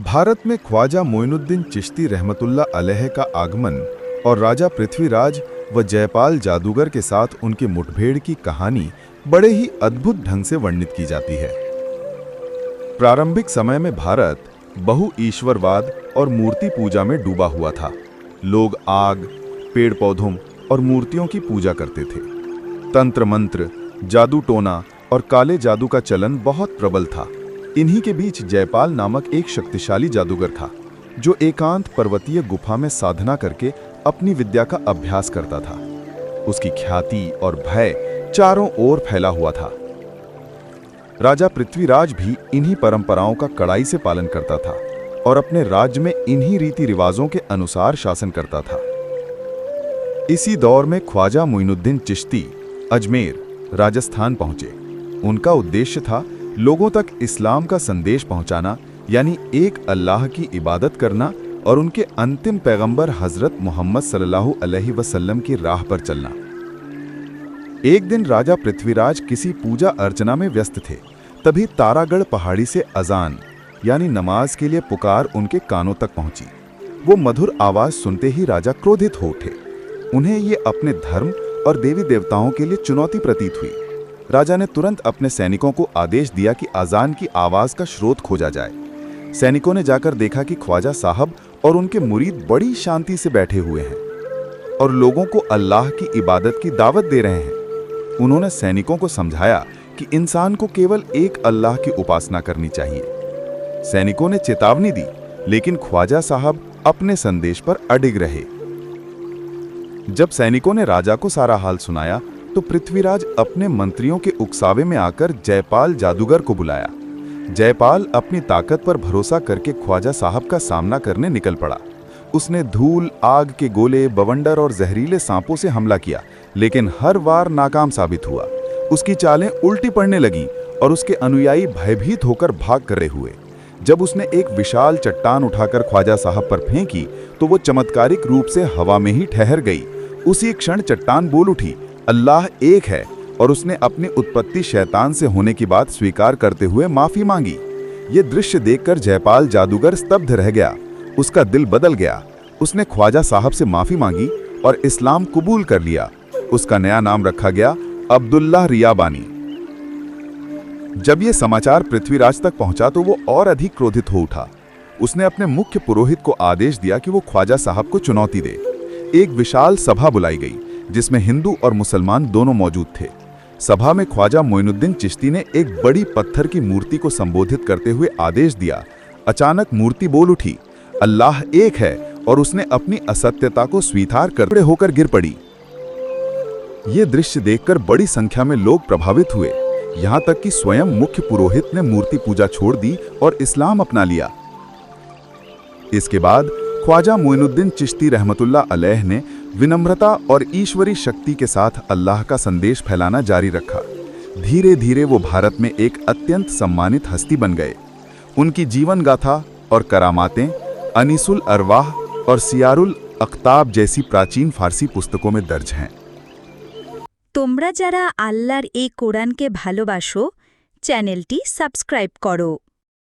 भारत में ख्वाजा मोइनुद्दीन चिश्ती रहमतुल्लाह अलैह का आगमन और राजा पृथ्वीराज व जयपाल जादूगर के साथ उनकी मुठभेड़ की कहानी बड़े ही अद्भुत ढंग से वर्णित की जाती है। प्रारंभिक समय में भारत बहु ईश्वरवाद और मूर्ति पूजा में डूबा हुआ था। लोग आग, पेड़ पौधों और मूर्तियों की पूजा करते थे। तंत्र मंत्र, जादू टोना और काले जादू का चलन बहुत प्रबल था। इन्हीं के बीच जयपाल नामक एक शक्तिशाली जादूगर था, जो एकांत पर्वतीय गुफा में साधना करके अपनी विद्या का अभ्यास करता था। उसकी ख्याति और भय चारों ओर फैला हुआ था। राजा पृथ्वीराज भी इन्हीं परंपराओं का कड़ाई से पालन करता था और अपने राज्य में इन्हीं रीति रिवाजों के अनुसार शासन करता था। इसी दौर में ख्वाजा मोइनुद्दीन चिश्ती अजमेर, राजस्थान पहुंचे। उनका उद्देश्य था लोगों तक इस्लाम का संदेश पहुंचाना, यानी एक अल्लाह की इबादत करना और उनके अंतिम पैगंबर हजरत मोहम्मद सल्लल्लाहु अलैहि वसल्लम की राह पर चलना। एक दिन राजा पृथ्वीराज किसी पूजा अर्चना में व्यस्त थे। तभी तारागढ़ पहाड़ी से अजान यानी नमाज के लिए पुकार उनके कानों तक पहुंची। वो मधुर आवाज सुनते ही राजा क्रोधित हो उठे। उन्हें ये अपने धर्म और देवी देवताओं के लिए चुनौती प्रतीत हुई। राजा ने तुरंत अपने सैनिकों को आदेश दिया कि अजान की आवाज का स्रोत खोजा जाए। सैनिकों ने जाकर देखा कि ख्वाजा साहब और उनके मुरीद बड़ी शांति से बैठे हुए हैं और लोगों को अल्लाह की इबादत की दावत दे रहे हैं। उन्होंने सैनिकों को समझाया कि इंसान को केवल एक अल्लाह की उपासना करनी चाहिए। सैनिकों ने चेतावनी दी, लेकिन ख्वाजा साहब अपने संदेश पर अडिग रहे। जब सैनिकों ने राजा को सारा हाल सुनाया तो पृथ्वीराज अपने मंत्रियों के उकसावे में आकर जयपाल जादूगर को बुलाया। जयपाल अपनी ताकत पर भरोसा करके ख्वाजा साहब का सामना करने निकल पड़ा। उसने धूल, आग के गोले, बवंडर और जहरीले सांपों से हमला किया, लेकिन हर बार नाकाम साबित हुआ। उसकी चालें उल्टी पड़ने लगीं और उसके अनुयायी भयभीत होकर भाग करे हुए। जब उसने एक विशाल चट्टान उठाकर ख्वाजा साहब पर फेंकी तो वो चमत्कारिक रूप से हवा में ही ठहर गई। उसी क्षण चट्टान बोल उठी, अल्लाह एक है, और उसने अपनी उत्पत्ति शैतान से होने की बात स्वीकार करते हुए माफी मांगी। ये दृश्य देखकर जयपाल जादूगर स्तब्ध रह गया। उसका दिल बदल गया। उसने ख्वाजा साहब से माफी मांगी और इस्लाम कबूल कर लिया। उसका नया नाम रखा गया अब्दुल्लाह रियाबानी। जब ये समाचार पृथ्वीराज तक पहुंचा तो वो और अधिक क्रोधित हो उठा। उसने अपने मुख्य पुरोहित को आदेश दिया कि वो ख्वाजा साहब को चुनौती दे। एक विशाल सभा बुलाई गई जिसमें हिंदू और मुसलमान दोनों मौजूद थे। सभा में ख्वाजा मोइनुद्दीन चिश्ती ने एक बड़ी पत्थर की मूर्ति को संबोधित करते हुए आदेश दिया। अचानक मूर्ति बोल उठी, अल्लाह एक है, और उसने अपनी असत्यता को स्वीकार करते होकर गिर पड़ी। ये दृश्य देखकर बड़ी संख्या में लोग प्रभावित हुए। यहां तक कि स्वयं मुख्य पुरोहित ने मूर्ति पूजा छोड़ दी और इस्लाम अपना लिया। इसके बाद ख्वाजा मोइनुद्दीन चिश्ती रहमतुल्लाह अलैह ने विनम्रता और ईश्वरी शक्ति के साथ अल्लाह का संदेश फैलाना जारी रखा। धीरे धीरे वो भारत में एक अत्यंत सम्मानित हस्ती बन गए। उनकी जीवन गाथा और करामातें अनीसुल अरवाह और सियारुल अख्ताब जैसी प्राचीन फारसी पुस्तकों में दर्ज हैं। তোমরা যারা আল্লাহর এই কোরআনকে ভালোবাসো, চ্যানেলটি সাবস্ক্রাইব করো।